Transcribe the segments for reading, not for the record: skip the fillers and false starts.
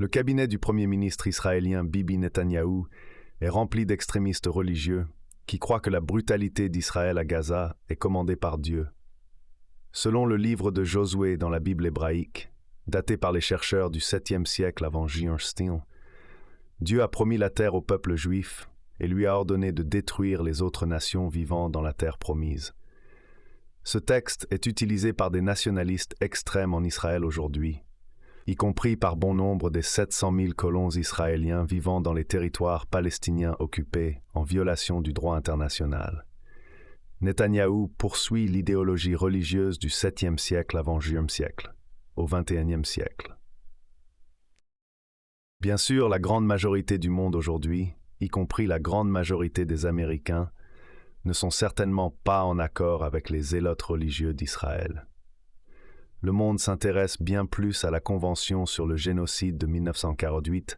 Le cabinet du Premier ministre israélien Bibi Netanyahou est rempli d'extrémistes religieux qui croient que la brutalité d'Israël à Gaza est commandée par Dieu. Selon le livre de Josué dans la Bible hébraïque, daté par les chercheurs du 7e siècle avant J.R. Dieu a promis la terre au peuple juif et lui a ordonné de détruire les autres nations vivant dans la terre promise. Ce texte est utilisé par des nationalistes extrêmes en Israël aujourd'hui, y compris par bon nombre des 700 000 colons israéliens vivant dans les territoires palestiniens occupés en violation du droit international. Netanyahou poursuit l'idéologie religieuse du 7e siècle avant J.R. siècle, au 21e siècle. Bien sûr, la grande majorité du monde aujourd'hui, y compris la grande majorité des Américains, ne sont certainement pas en accord avec les zélotes religieux d'Israël. Le monde s'intéresse bien plus à la Convention sur le génocide de 1948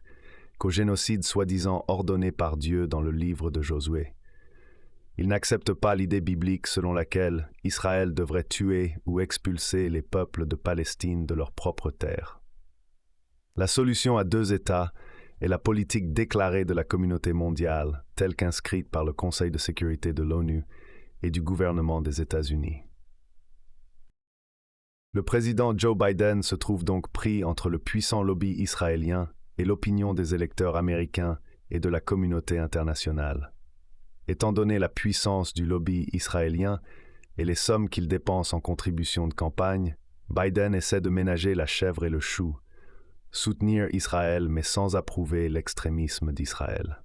qu'au génocide soi-disant ordonné par Dieu dans le livre de Josué. Il n'accepte pas l'idée biblique selon laquelle Israël devrait tuer ou expulser les peuples de Palestine de leur propre terre. La solution à deux États est la politique déclarée de la communauté mondiale, telle qu'inscrite par le Conseil de sécurité de l'ONU et du gouvernement des États-Unis. Le président Joe Biden se trouve donc pris entre le puissant lobby israélien et l'opinion des électeurs américains et de la communauté internationale. Étant donné la puissance du lobby israélien et les sommes qu'il dépense en contributions de campagne, Biden essaie de ménager la chèvre et le chou, soutenir Israël mais sans approuver l'extrémisme d'Israël.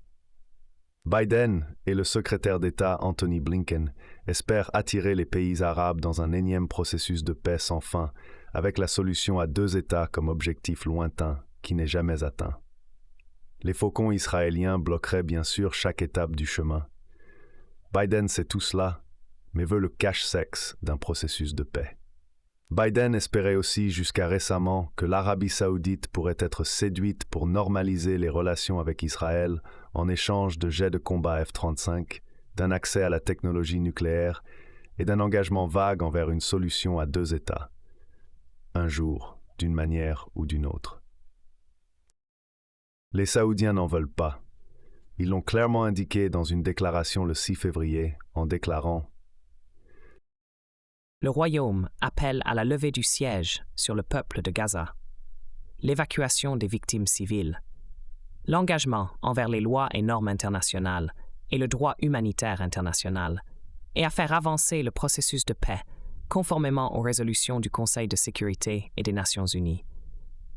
Biden et le secrétaire d'État Anthony Blinken espèrent attirer les pays arabes dans un énième processus de paix sans fin, avec la solution à deux États comme objectif lointain qui n'est jamais atteint. Les faucons israéliens bloqueraient bien sûr chaque étape du chemin. Biden sait tout cela, mais veut le cache-sexe d'un processus de paix. Biden espérait aussi jusqu'à récemment que l'Arabie saoudite pourrait être séduite pour normaliser les relations avec Israël en échange de jets de combat F-35, d'un accès à la technologie nucléaire et d'un engagement vague envers une solution à deux États. Un jour, d'une manière ou d'une autre. Les Saoudiens n'en veulent pas. Ils l'ont clairement indiqué dans une déclaration le 6 février en déclarant « Le Royaume appelle à la levée du siège sur le peuple de Gaza, l'évacuation des victimes civiles, l'engagement envers les lois et normes internationales et le droit humanitaire international, et à faire avancer le processus de paix conformément aux résolutions du Conseil de sécurité et des Nations unies,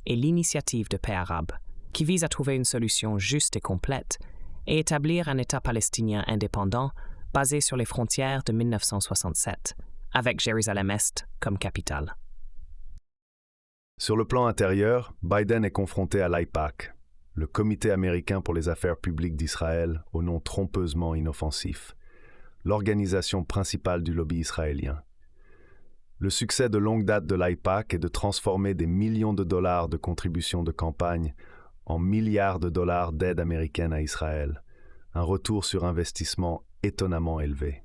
et l'initiative de paix arabe, qui vise à trouver une solution juste et complète et établir un État palestinien indépendant basé sur les frontières de 1967, avec Jérusalem-Est comme capitale. » Sur le plan intérieur, Biden est confronté à l'AIPAC, le Comité américain pour les affaires publiques d'Israël, au nom trompeusement inoffensif, l'organisation principale du lobby israélien. Le succès de longue date de l'AIPAC est de transformer des millions de dollars de contributions de campagne en milliards de dollars d'aide américaine à Israël, un retour sur investissement étonnamment élevé.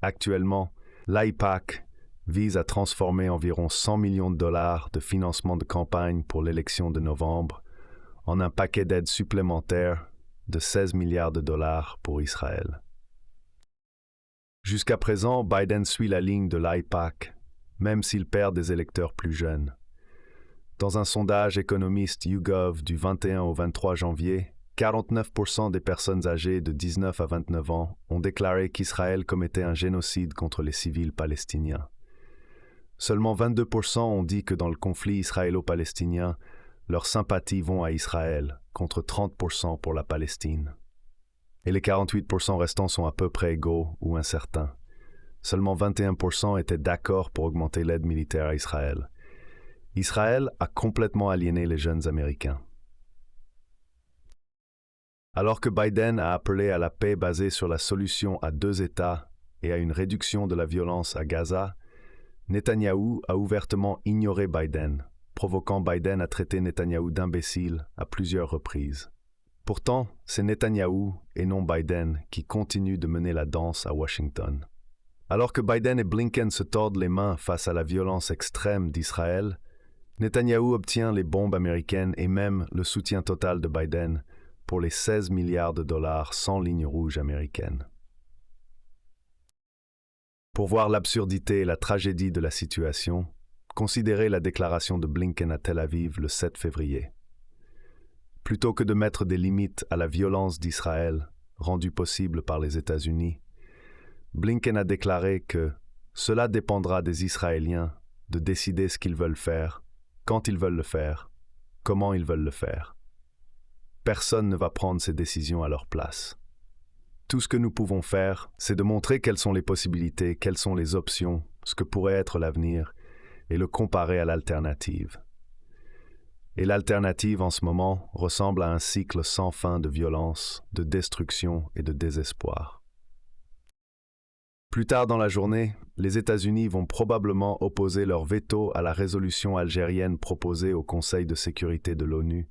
Actuellement, l'AIPAC vise à transformer environ 100 millions de dollars de financement de campagne pour l'élection de novembre en un paquet d'aides supplémentaires de 16 milliards de dollars pour Israël. Jusqu'à présent, Biden suit la ligne de l'AIPAC, même s'il perd des électeurs plus jeunes. Dans un sondage économiste YouGov du 21 au 23 janvier, 49% des personnes âgées de 19 à 29 ans ont déclaré qu'Israël commettait un génocide contre les civils palestiniens. Seulement 22% ont dit que dans le conflit israélo-palestinien, leurs sympathies vont à Israël, contre 30% pour la Palestine. Et les 48% restants sont à peu près égaux ou incertains. Seulement 21% étaient d'accord pour augmenter l'aide militaire à Israël. Israël a complètement aliéné les jeunes Américains. Alors que Biden a appelé à la paix basée sur la solution à deux États et à une réduction de la violence à Gaza, Netanyahou a ouvertement ignoré Biden, provoquant Biden à traiter Netanyahou d'imbécile à plusieurs reprises. Pourtant, c'est Netanyahou et non Biden qui continue de mener la danse à Washington. Alors que Biden et Blinken se tordent les mains face à la violence extrême d'Israël, Netanyahou obtient les bombes américaines et même le soutien total de Biden pour les 16 milliards de dollars sans ligne rouge américaine. Pour voir l'absurdité et la tragédie de la situation, considérez la déclaration de Blinken à Tel Aviv le 7 février. Plutôt que de mettre des limites à la violence d'Israël, rendue possible par les États-Unis, Blinken a déclaré que cela dépendra des Israéliens de décider ce qu'ils veulent faire, quand ils veulent le faire, comment ils veulent le faire. Personne ne va prendre ces décisions à leur place. Tout ce que nous pouvons faire, c'est de montrer quelles sont les possibilités, quelles sont les options, ce que pourrait être l'avenir, et le comparer à l'alternative. Et l'alternative en ce moment ressemble à un cycle sans fin de violence, de destruction et de désespoir. Plus tard dans la journée, les États-Unis vont probablement opposer leur veto à la résolution algérienne proposée au Conseil de sécurité de l'ONU,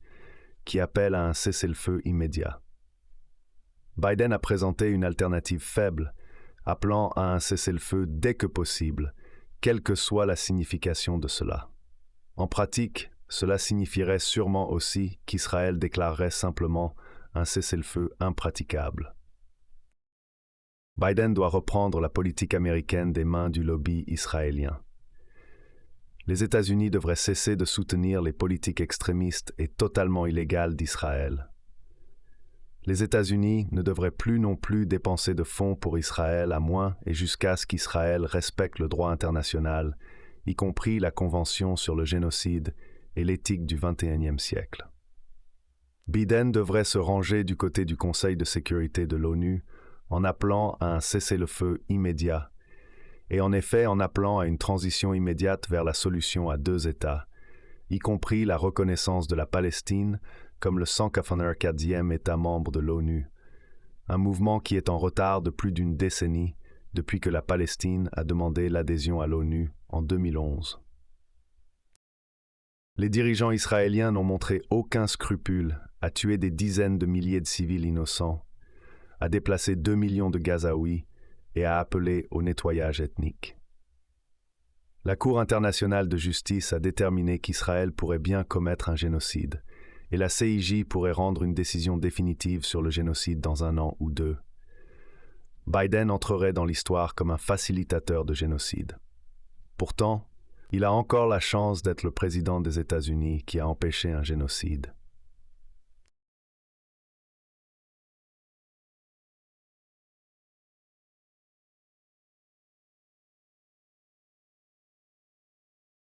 qui appelle à un cessez-le-feu immédiat. Biden a présenté une alternative faible, appelant à un cessez-le-feu dès que possible, quelle que soit la signification de cela. En pratique, cela signifierait sûrement aussi qu'Israël déclarerait simplement un cessez-le-feu impraticable. Biden doit reprendre la politique américaine des mains du lobby israélien. Les États-Unis devraient cesser de soutenir les politiques extrémistes et totalement illégales d'Israël. Les États-Unis ne devraient plus non plus dépenser de fonds pour Israël à moins et jusqu'à ce qu'Israël respecte le droit international, y compris la Convention sur le génocide et l'éthique du XXIe siècle. Biden devrait se ranger du côté du Conseil de sécurité de l'ONU en appelant à un cessez-le-feu immédiat, et en effet en appelant à une transition immédiate vers la solution à 2 États, y compris la reconnaissance de la Palestine comme le 194e État membre de l'ONU, un mouvement qui est en retard de plus d'une décennie depuis que la Palestine a demandé l'adhésion à l'ONU en 2011. Les dirigeants israéliens n'ont montré aucun scrupule à tuer des dizaines de milliers de civils innocents, à déplacer 2 millions de Gazaouis et à appeler au nettoyage ethnique. La Cour internationale de justice a déterminé qu'Israël pourrait bien commettre un génocide, et la CIJ pourrait rendre une décision définitive sur le génocide dans 1 an ou 2. Biden entrerait dans l'histoire comme un facilitateur de génocide. Pourtant, il a encore la chance d'être le président des États-Unis qui a empêché un génocide.